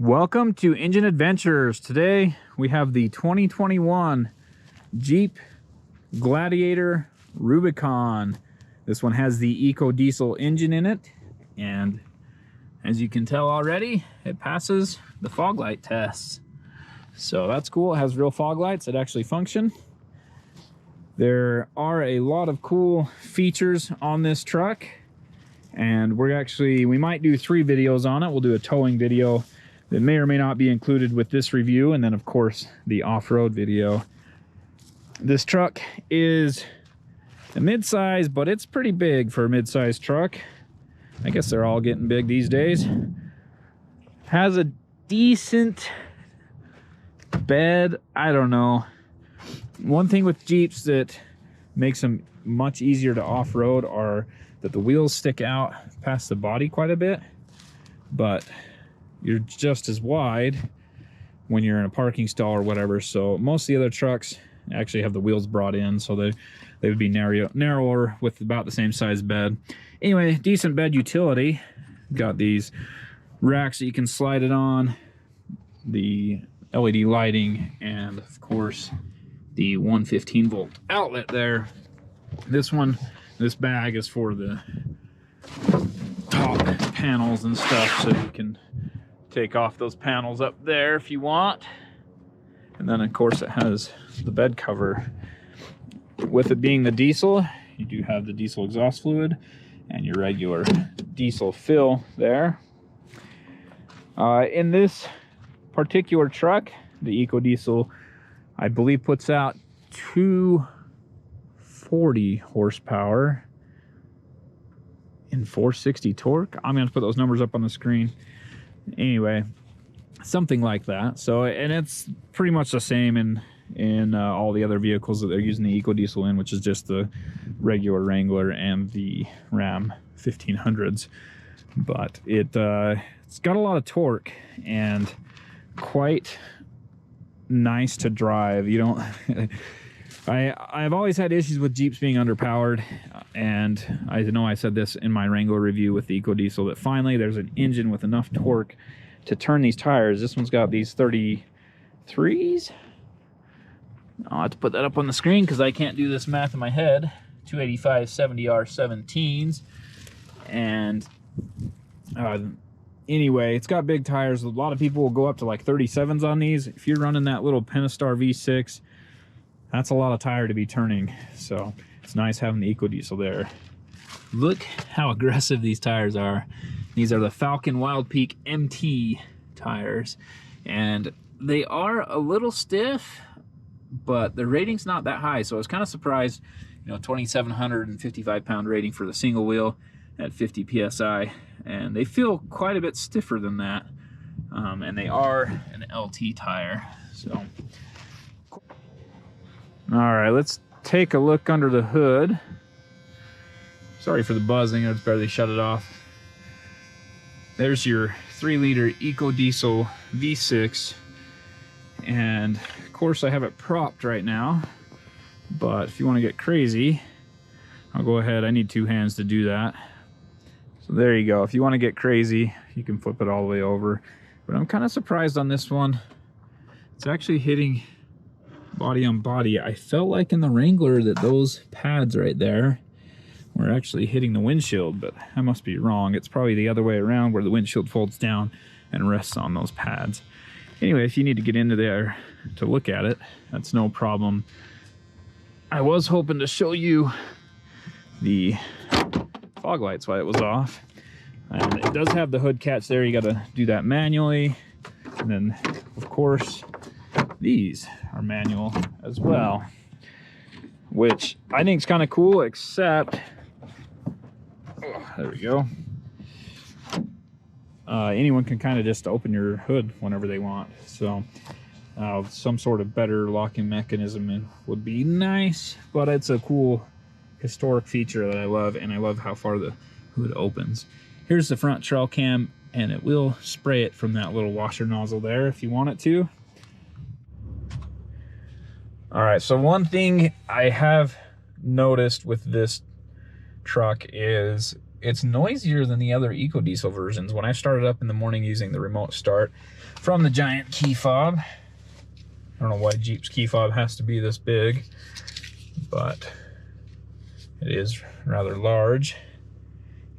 Welcome to Engine Adventures. Today we have the 2021 Jeep Gladiator Rubicon. This one has the EcoDiesel engine in it, and as you can tell already, it passes the fog light tests. So that's cool. It has real fog lights that actually function. There are a lot of cool features on this truck, and we might do 3 videos on it. We'll do a towing video that may or may not be included with this review, and then of course the off-road video. This truck is a mid-size, but it's pretty big for a mid-size truck. I guess they're all getting big these days. Has a decent bed. I don't know. One thing with Jeeps that makes them much easier to off-road are that the wheels stick out past the body quite a bit, but you're just as wide when you're in a parking stall or whatever. So most of the other trucks actually have the wheels brought in, so they would be narrower with about the same size bed. Anyway, decent bed utility. Got these racks that you can slide it on, the LED lighting, and of course the 115 volt outlet there. This bag is for the top panels and stuff, so you can take off those panels up there if you want. And then of course it has the bed cover. With it being the diesel, you do have the diesel exhaust fluid and your regular diesel fill there. In this particular truck, the EcoDiesel, I believe, puts out 240 horsepower and 460 torque. I'm going to put those numbers up on the screen. Anyway, something like that. So, and it's pretty much the same in all the other vehicles that they're using the EcoDiesel in, which is just the regular Wrangler and the Ram 1500s. But it's got a lot of torque and quite nice to drive. You don't I've always had issues with Jeeps being underpowered, and I know I said this in my Wrangler review with the EcoDiesel, that finally there's an engine with enough torque to turn these tires. This one's got these 33s. I'll have to put that up on the screen because I can't do this math in my head. 285 70R17s, and anyway, it's got big tires. A lot of people will go up to like 37s on these. If you're running that little Pentastar V6, that's a lot of tire to be turning. So it's nice having the EcoDiesel there. Look how aggressive these tires are. These are the Falcon Wild Peak MT tires, and they are a little stiff, but the rating's not that high. So I was kind of surprised, 2,755 pound rating for the single wheel at 50 PSI. And they feel quite a bit stiffer than that, and they are an LT tire. So all right, let's take a look under the hood. Sorry for the buzzing, I just barely shut it off. There's your 3-liter EcoDiesel V6, and of course I have it propped right now, but if you want to get crazy, I'll go ahead. I need 2 hands to do that. So there you go. If you want to get crazy, you can flip it all the way over. But I'm kind of surprised on this one. It's actually hitting body on body. I felt like in the Wrangler that those pads right there were actually hitting the windshield, but I must be wrong. It's probably the other way around, where the windshield folds down and rests on those pads. Anyway, if you need to get into there to look at it, that's no problem. I was hoping to show you the fog lights while it was off, and it does have the hood catch there. You got to do that manually, and then of course these are manual as well, which I think is kind of cool, except there we go. Anyone can kind of just open your hood whenever they want, so some sort of better locking mechanism would be nice. But it's a cool historic feature that I love, and I love how far the hood opens. Here's the front trail cam, and it will spray it from that little washer nozzle there if you want it to. All right, so one thing I have noticed with this truck is it's noisier than the other EcoDiesel versions. When I started up in the morning using the remote start from the giant key fob, I don't know why Jeep's key fob has to be this big, but it is rather large.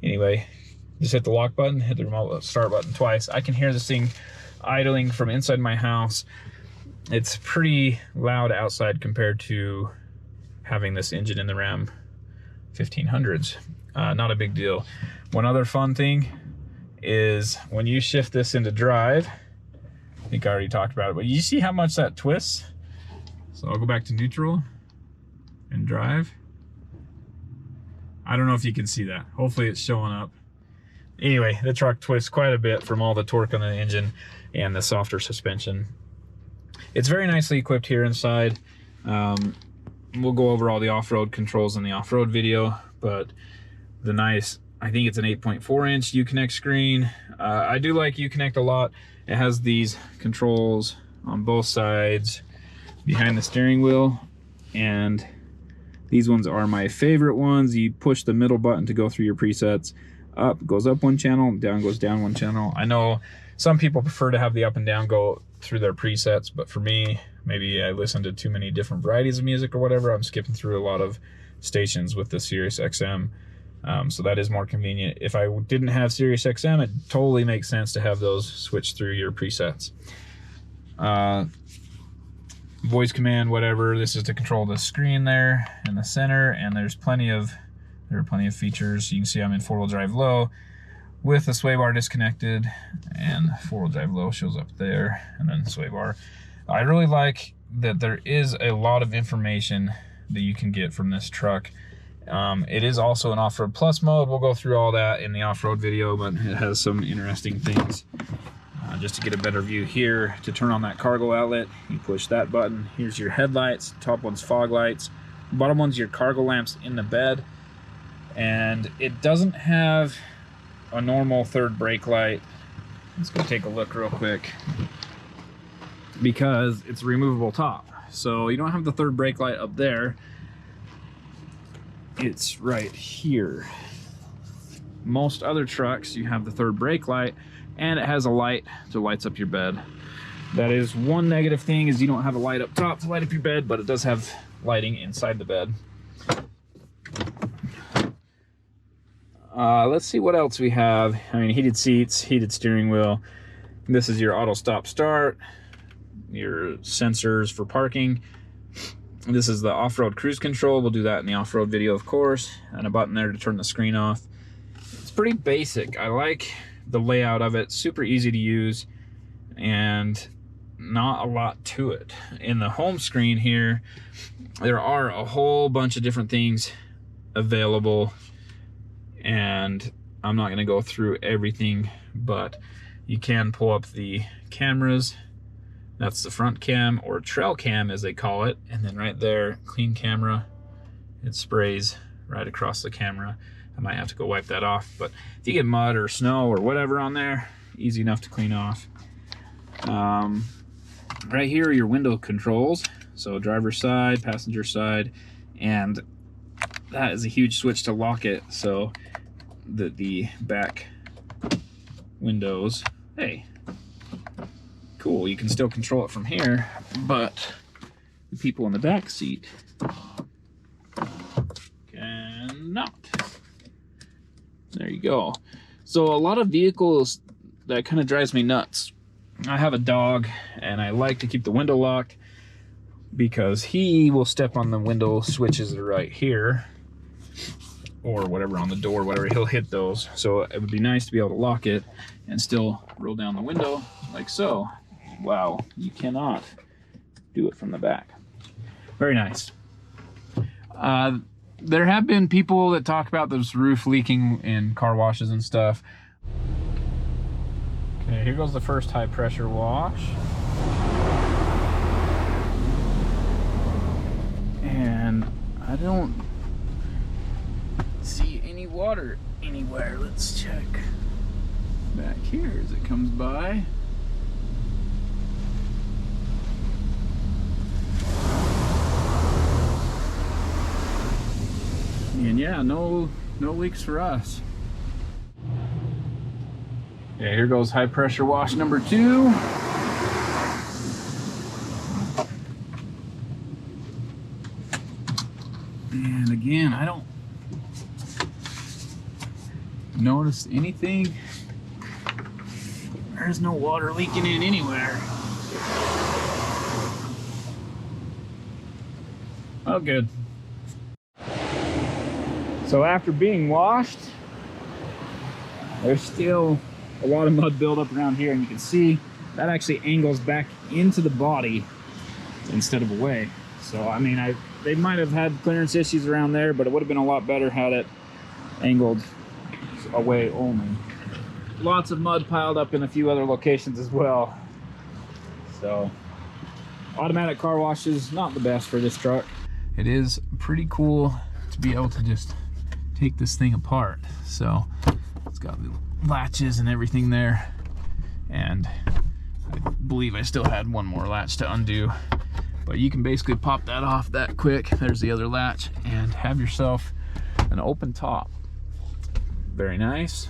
Anyway, just hit the lock button, hit the remote start button twice. I can hear this thing idling from inside my house. It's pretty loud outside compared to having this engine in the Ram 1500s. Not a big deal. One other fun thing is when you shift this into drive, I think I already talked about it, but you see how much that twists? So I'll go back to neutral and drive. I don't know if you can see that. Hopefully it's showing up. Anyway, the truck twists quite a bit from all the torque on the engine and the softer suspension. It's very nicely equipped here inside. We'll go over all the off-road controls in the off-road video, but the nice, I think it's an 8.4 inch Uconnect screen. I do like Uconnect a lot. It has these controls on both sides behind the steering wheel, and these ones are my favorite ones. You push the middle button to go through your presets. Up goes up one channel, down goes down one channel. I know some people prefer to have the up and down go through their presets, but for me, maybe I listen to too many different varieties of music or whatever, I'm skipping through a lot of stations with the Sirius XM. So that is more convenient. If I didn't have Sirius XM, it totally makes sense to have those switch through your presets. Voice command, whatever. This is to control the screen there in the center, and there are plenty of features. You can see I'm in 4-wheel drive low with the sway bar disconnected, and 4-wheel drive low shows up there, and then sway bar. I really like that there is a lot of information that you can get from this truck. It is also an off-road plus mode. We'll go through all that in the off-road video, but it has some interesting things. Just to get a better view here, to turn on that cargo outlet, you push that button. Here's your headlights. Top one's fog lights. Bottom one's your cargo lamps in the bed. And it doesn't have a normal third brake light. Let's go take a look real quick, because it's a removable top. So you don't have the third brake light up there. It's right here. Most other trucks, you have the third brake light, and it has a light that lights up your bed. That is one negative thing, is you don't have a light up top to light up your bed, but it does have lighting inside the bed. Let's see what else we have. I mean, heated seats, heated steering wheel. This is your auto stop start, your sensors for parking. This is the off-road cruise control. We'll do that in the off-road video, of course, and a button there to turn the screen off. It's pretty basic. I like the layout of it. Super easy to use and not a lot to it. In the home screen here, there are a whole bunch of different things available, and I'm not going to go through everything, but you can pull up the cameras. That's the front cam, or trail cam as they call it, and then right there, clean camera. It sprays right across the camera. I might have to go wipe that off, but if you get mud or snow or whatever on there, easy enough to clean off. Right here are your window controls. So driver's side, passenger side, and that is a huge switch to lock it so that the back windows, hey, cool, you can still control it from here, but the people in the back seat cannot. There you go. So a lot of vehicles, that kind of drives me nuts. I have a dog, and I like to keep the window locked because he will step on the window switches that are right here, or whatever on the door, whatever, he'll hit those. So it would be nice to be able to lock it and still roll down the window like so. Wow, you cannot do it from the back. Very nice. There have been people that talk about this roof leaking in car washes and stuff. Okay, here goes the first high pressure wash. And I don't see any water anywhere. Let's check back here as it comes by. And yeah, no leaks for us. Yeah, here goes high pressure wash number 2. And again, I don't notice anything. There's no water leaking in anywhere. Oh, good. So after being washed, there's still a lot of mud buildup around here, and you can see that actually angles back into the body instead of away. So I mean, they might have had clearance issues around there, but it would have been a lot better had it angled away only. Lots of mud piled up in a few other locations as well. So automatic car wash is not the best for this truck. It is pretty cool to be able to just take this thing apart. So it's got the latches and everything there, and I believe I still had one more latch to undo, but you can basically pop that off that quick. There's the other latch, and have yourself an open top. Very nice.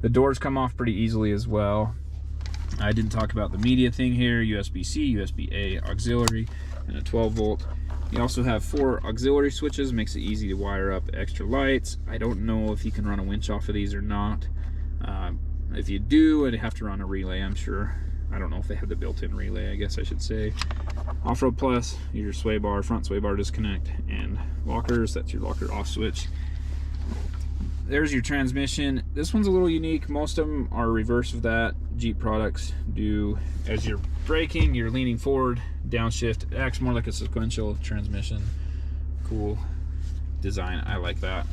The doors come off pretty easily as well. I didn't talk about the media thing here. USB-C, USB-A, auxiliary, and a 12 volt. You also have 4 auxiliary switches, makes it easy to wire up extra lights. I don't know if you can run a winch off of these or not. If you do, I'd have to run a relay, I'm sure. I don't know if they have the built-in relay, I guess I should say. Off-road plus, your sway bar, front sway bar disconnect, and lockers. That's your locker off switch. There's your transmission. This one's a little unique. Most of them are reverse of that. Jeep products do, as you're braking, you're leaning forward, downshift. It acts more like a sequential transmission. Cool design, I like that.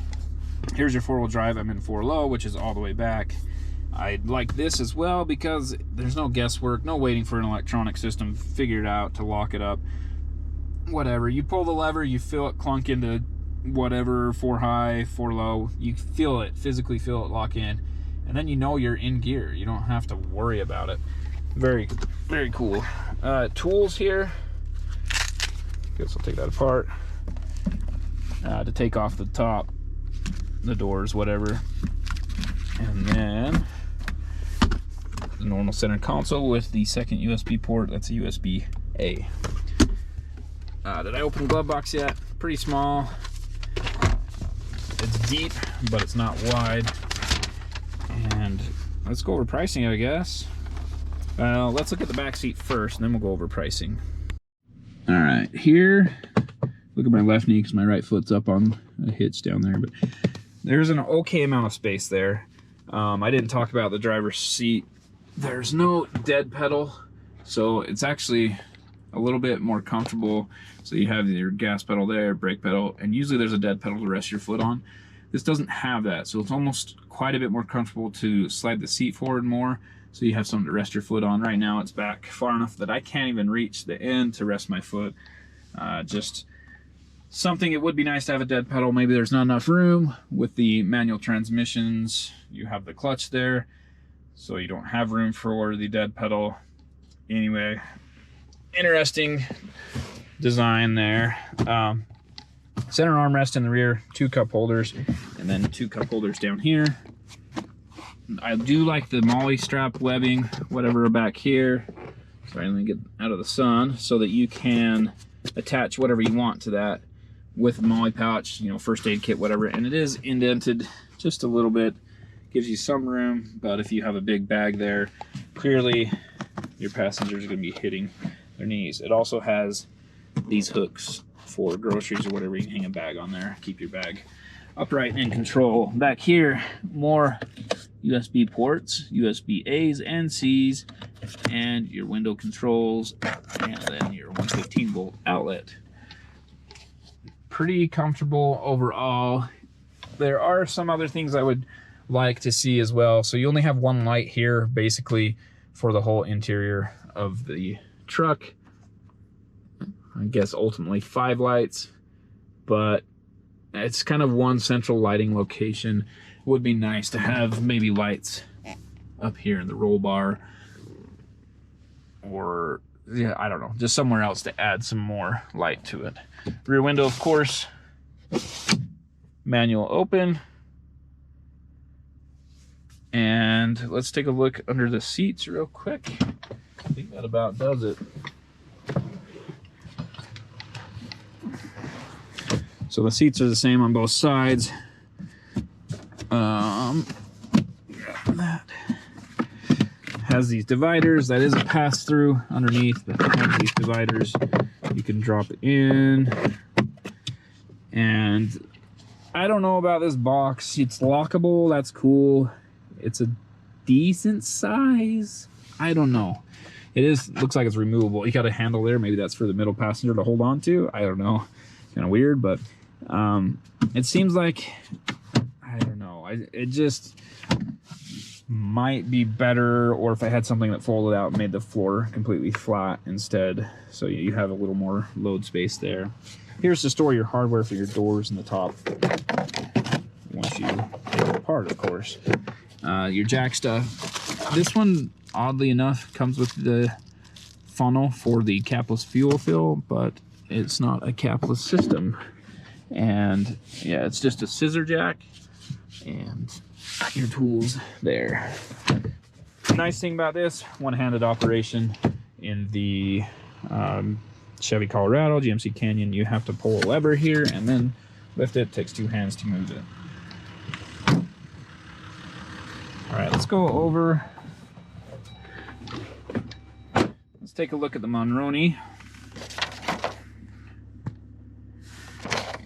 Here's your 4-wheel drive. I'm in 4 low, which is all the way back. I like this as well because there's no guesswork, no waiting for an electronic system figured out to lock it up. Whatever, you pull the lever, you feel it clunk into whatever, 4 high, 4 low. You feel it, physically feel it lock in, and then you know you're in gear. You don't have to worry about it. Very, very cool. Tools here. Guess I'll take that apart. To take off the top, the doors, whatever. And then the normal center console with the second USB port. That's a USB-A. Did I open the glove box yet? Pretty small. It's deep, but it's not wide. And let's go over pricing, I guess. Let's look at the back seat first, and then we'll go over pricing. All right, here, look at my left knee because my right foot's up on a hitch down there, but there's an okay amount of space there. I didn't talk about the driver's seat. There's no dead pedal, so it's actually a little bit more comfortable. So you have your gas pedal there, brake pedal, and usually there's a dead pedal to rest your foot on. This doesn't have that, so it's almost quite a bit more comfortable to slide the seat forward more, so you have something to rest your foot on. Right now it's back far enough that I can't even reach the end to rest my foot. Just something, it would be nice to have a dead pedal. Maybe there's not enough room. With the manual transmissions, you have the clutch there, so you don't have room for the dead pedal. Anyway, interesting design there. Center armrest in the rear, 2 cup holders, and then 2 cup holders down here. I do like the MOLLE strap webbing, whatever, back here. Sorry, let me get out of the sun, so that you can attach whatever you want to that with MOLLE pouch, you know, first aid kit, whatever. And it is indented just a little bit, gives you some room, but if you have a big bag there, clearly your passengers are going to be hitting their knees. It also has these hooks for groceries or whatever. You can hang a bag on there, keep your bag upright and in control. Back here, more USB ports, USB A's and C's, and your window controls, and then your 115 volt outlet. Pretty comfortable overall. There are some other things I would like to see as well. So you only have 1 light here basically for the whole interior of the truck. I guess ultimately 5 lights, but it's kind of one central lighting location. It would be nice to have maybe lights up here in the roll bar, or yeah, I don't know, just somewhere else to add some more light to it. Rear window, of course, manual open, And let's take a look under the seats real quick. I think that about does it. So the seats are the same on both sides. That has these dividers. That is a pass-through underneath, but it has these dividers. You can drop in. And I don't know about this box. It's lockable. That's cool. It's a decent size. I don't know. It is, looks like it's removable. You got a handle there. Maybe that's for the middle passenger to hold on to. I don't know. Kind of weird, but it seems like, I don't know. It just might be better, or if I had something that folded out and made the floor completely flat instead, so you have a little more load space there. Here's to store your hardware for your doors in the top, once you take it apart, of course. Your jack stuff. This one, oddly enough, comes with the funnel for the capless fuel fill, but it's not a capless system. And yeah, it's just a scissor jack and your tools there. Nice thing about this, one-handed operation. In the Chevy Colorado, GMC Canyon, you have to pull a lever here and then lift it. It takes 2 hands to move it. All right, let's go over. Let's take a look at the Monroney.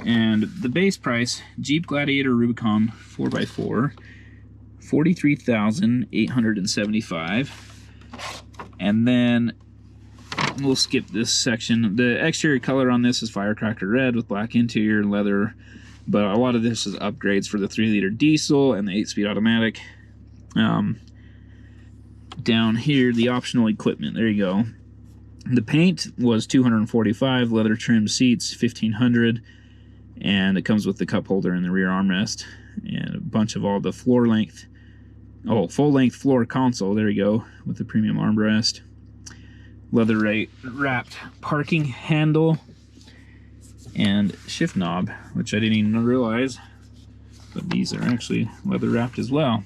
And the base price, Jeep Gladiator Rubicon 4x4, $43,875. And then we'll skip this section. The exterior color on this is firecracker red with black interior, leather, but a lot of this is upgrades for the 3-liter diesel and the 8-speed automatic. Down here, the optional equipment, there you go. The paint was $245, leather trim seats $1,500, and it comes with the cup holder and the rear armrest and a bunch of all the floor length, full length floor console, there you go, with the premium armrest. Leather wrapped parking handle and shift knob, which I didn't even realize, but these are actually leather wrapped as well.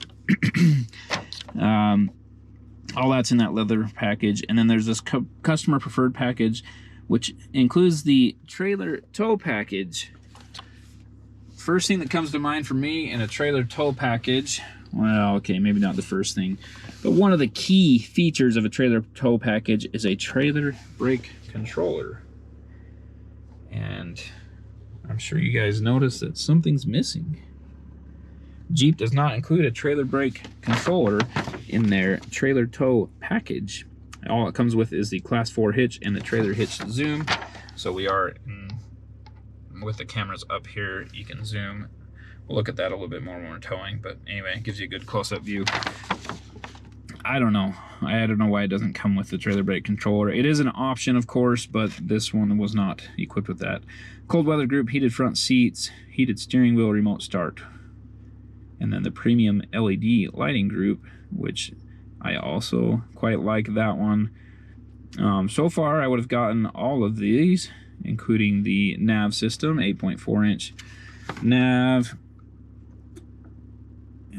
All that's in that leather package. And then there's this customer preferred package, which includes the trailer tow package. First thing that comes to mind for me in a trailer tow package, well, okay, maybe not the first thing, but one of the key features of a trailer tow package is a trailer brake controller. And I'm sure you guys noticed that something's missing. Jeep does not include a trailer brake controller in their trailer tow package. All it comes with is the Class 4 hitch and the trailer hitch zoom. So we are with the cameras up here, you can zoom. We'll look at that a little bit more when we're towing, but anyway, it gives you a good close-up view. I don't know. I don't know why it doesn't come with the trailer brake controller. It is an option, of course, but this one was not equipped with that. Cold weather group, heated front seats, heated steering wheel, remote start. And then the premium LED lighting group, which I also quite like that one. So far, I would have gotten all of these, including the nav system, 8.4-inch nav,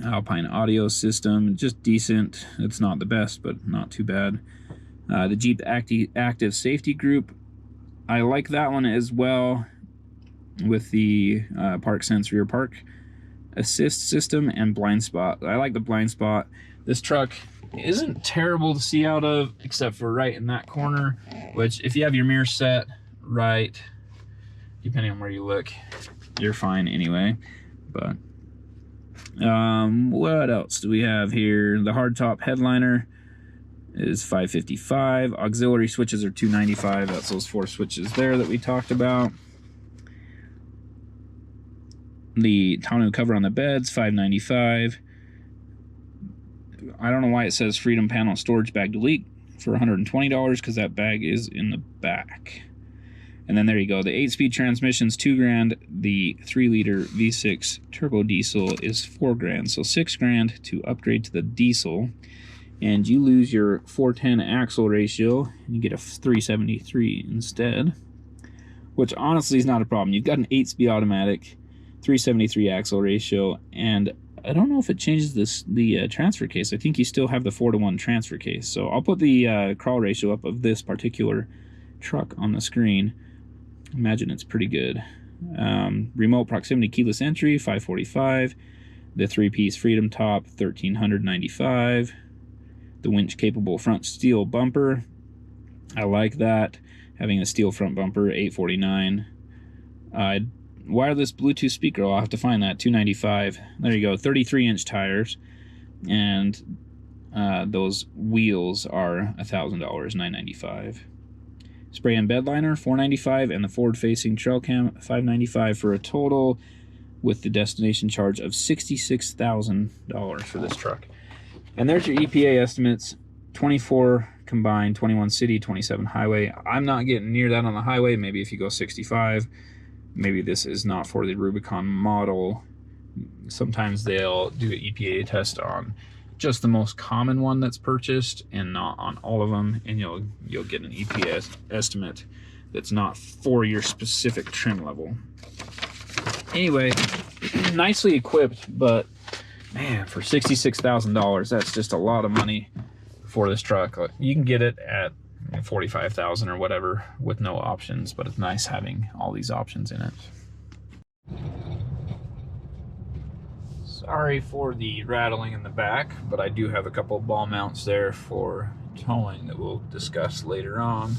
Alpine audio system, just decent. It's not the best, but not too bad. The Jeep Active Safety Group, I like that one as well, with the Park Sense rear park assist system and blind spot. I like the blind spot. This truck isn't terrible to see out of, except for right in that corner, which if you have your mirror set right, depending on where you look, you're fine anyway. But what else do we have here? The hardtop headliner is $555. Auxiliary switches are $295. That's those 4 switches there that we talked about. The tonneau cover on the bed's $595. I don't know why it says Freedom Panel Storage Bag Delete for $120, because that bag is in the back. And then there you go. The 8-speed transmission's $2,000. The 3-liter V6 turbo diesel is $4,000. So $6,000 to upgrade to the diesel. And you lose your 410 axle ratio, and you get a 373 instead, which honestly is not a problem. You've got an 8-speed automatic, 373 axle ratio, and I don't know if it changes the transfer case. I think you still have the 4:1 transfer case. So I'll put the crawl ratio up of this particular truck on the screen. Imagine it's pretty good. Remote proximity keyless entry, 545. The 3-piece Freedom top, 1,395. The winch capable front steel bumper, I like that. Having a steel front bumper, 849. Wireless Bluetooth speaker, I'll have to find that, 295. There you go, 33-inch tires, and those wheels are $1,000, $995. Spray and bed liner, $495, and the forward-facing trail cam, $595, for a total with the destination charge of $66,000 for this truck. And there's your EPA estimates, 24 combined, 21 city, 27 highway. I'm not getting near that on the highway. Maybe if you go 65, maybe this is not for the Rubicon model. Sometimes they'll do an EPA test on just the most common one that's purchased and not on all of them, and you'll get an EPA estimate that's not for your specific trim level. Anyway, nicely equipped, but man, for $66,000, that's just a lot of money for this truck. You can get it at $45,000 or whatever with no options, but it's nice having all these options in it. Sorry for the rattling in the back, but I do have a couple ball mounts there for towing that we'll discuss later on.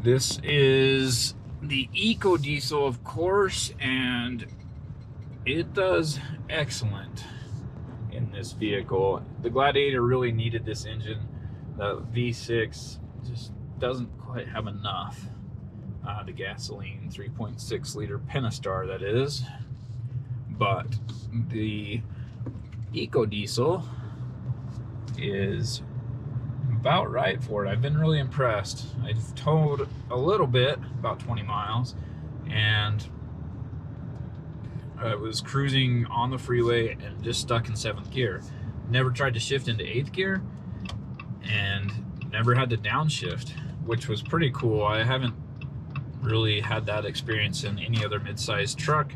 This is the EcoDiesel, of course, and it does excellent in this vehicle. The Gladiator really needed this engine. The V6 just doesn't quite have enough. The gasoline 3.6 liter Pentastar, that is. But the EcoDiesel is about right for it. I've been really impressed. I've towed a little bit, about 20 miles, and I was cruising on the freeway and just stuck in 7th gear. Never tried to shift into 8th gear and never had to downshift, which was pretty cool. I haven't really had that experience in any other mid-sized truck.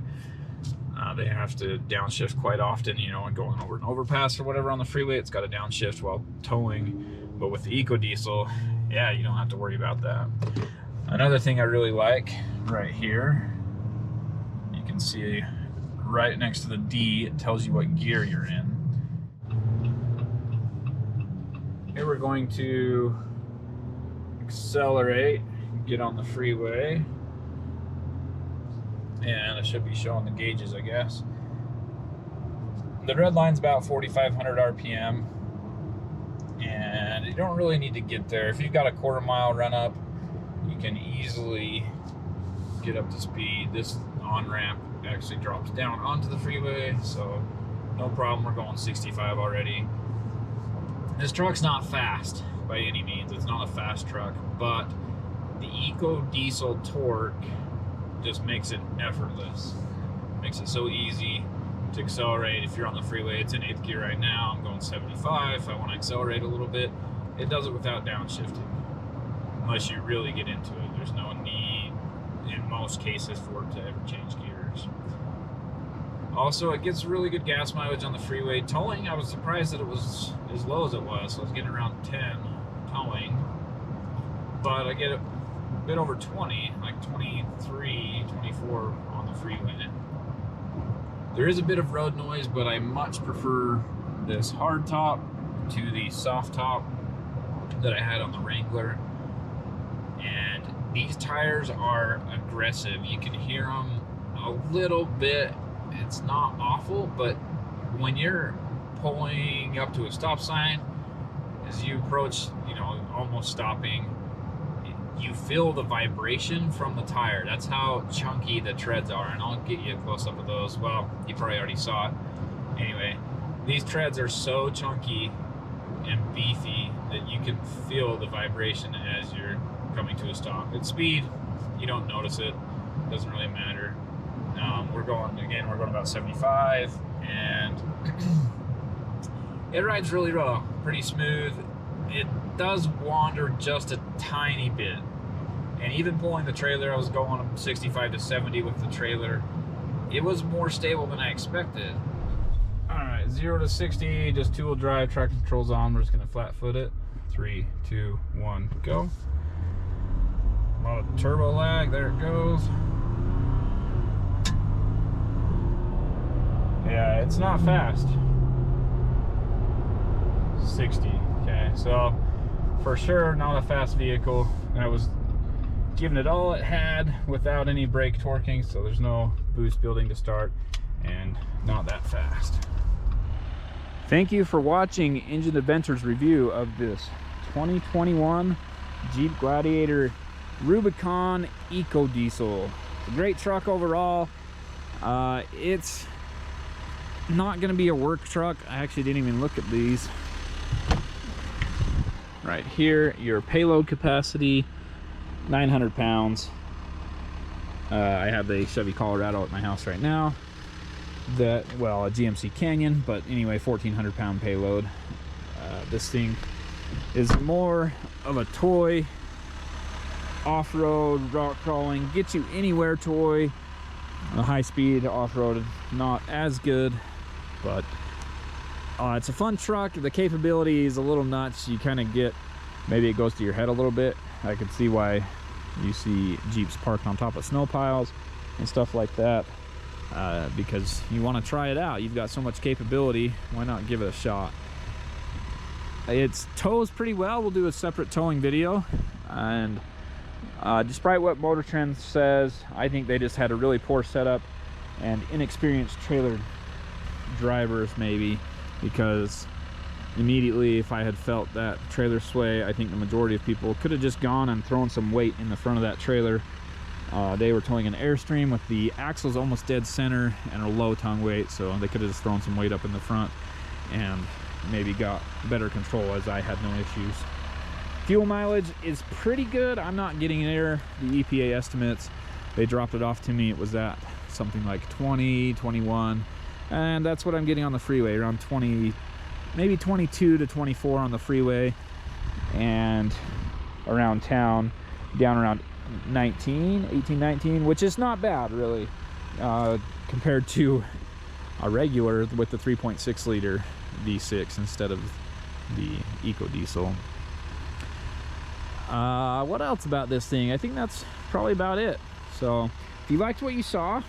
They have to downshift quite often, you know, and going over an overpass or whatever on the freeway, it's got to downshift while towing. But with the EcoDiesel, yeah, you don't have to worry about that. Another thing I really like right here, you can see right next to the D, it tells you what gear you're in. Here we're going to accelerate, get on the freeway, and it should be showing the gauges, I guess. The red line's about 4,500 RPM, and you don't really need to get there. If you've got a quarter-mile run-up, you can easily get up to speed. This on-ramp actually drops down onto the freeway, so no problem. We're going 65 already. This truck's not fast by any means. It's not a fast truck, but the EcoDiesel torque just makes it effortless. Makes it so easy to accelerate. If you're on the freeway, it's in 8th gear right now. I'm going 75. If I want to accelerate a little bit, it does it without downshifting. Unless you really get into it. There's no need, in most cases, for it to ever change gears. Also, it gets really good gas mileage on the freeway. Towing, I was surprised that it was as low as it was. So I was getting around 10 towing. But I get a bit over 20, like 23, 24 on the freeway. There is a bit of road noise, but I much prefer this hard top to the soft top that I had on the Wrangler. And these tires are aggressive. You can hear them a little bit. It's not awful, but when you're pulling up to a stop sign, as you approach, you know, almost stopping, you feel the vibration from the tire. That's how chunky the treads are, and I'll get you a close-up of those. Well, you probably already saw it. Anyway, these treads are so chunky and beefy that you can feel the vibration as you're coming to a stop. At speed, you don't notice it. It doesn't really matter. We're going about 75, and it rides really well, pretty smooth. It does wander just a tiny bit, and even pulling the trailer, I was going 65 to 70 with the trailer. It was more stable than I expected. right, 0 to 60, just 2-wheel drive, traction controls on. We're just gonna flat foot it. 3, 2, 1, go. A lot of turbo lag, there it goes. Yeah, it's not fast. 60, okay, so for sure not a fast vehicle. I was giving it all it had without any brake torquing, so there's no boost building to start, and not that fast. Thank you for watching Engine Adventures review of this 2021 Jeep Gladiator Rubicon EcoDiesel. It's a great truck overall. It's not going to be a work truck. I actually didn't even look at these. Right here, your payload capacity, 900 pounds. I have a Chevy Colorado at my house right now. Well, a GMC Canyon, but anyway, 1,400 pound payload. This thing is more of a toy, off-road, rock crawling, get you anywhere toy. A high-speed off-road, not as good, but it's a fun truck. The capability is a little nuts. You kind of get, maybe it goes to your head a little bit. I could see why you see Jeeps parked on top of snow piles and stuff like that, because you want to try it out. You've got so much capability, why not give it a shot? It tows pretty well. We'll do a separate towing video, and despite what Motor Trend says, I think they just had a really poor setup and inexperienced trailer drivers, maybe, because immediately, if I had felt that trailer sway, I think the majority of people could have just gone and thrown some weight in the front of that trailer. They were towing an Airstream with the axles almost dead center and a low tongue weight, so they could have just thrown some weight up in the front and maybe got better control, as I had no issues. Fuel mileage is pretty good. I'm not getting there. The EPA estimates, they dropped it off to me. It was at something like 20, 21, and that's what I'm getting on the freeway, around 20, maybe 22 to 24 on the freeway, and around town down around 18, 19, which is not bad really, compared to a regular with the 3.6 liter V6 instead of the EcoDiesel. What else about this thing? I think that's probably about it. So if you liked what you saw,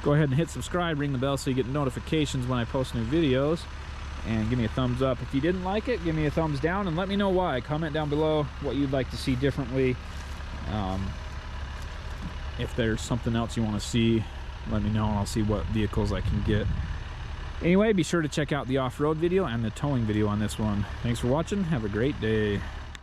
go ahead and hit subscribe, ring the bell so you get notifications when I post new videos, and give me a thumbs up. If you didn't like it, give me a thumbs down and let me know why. Comment down below what you'd like to see differently. If there's something else you want to see, let me know and I'll see what vehicles I can get. Anyway, be sure to check out the off-road video and the towing video on this one. Thanks for watching. Have a great day.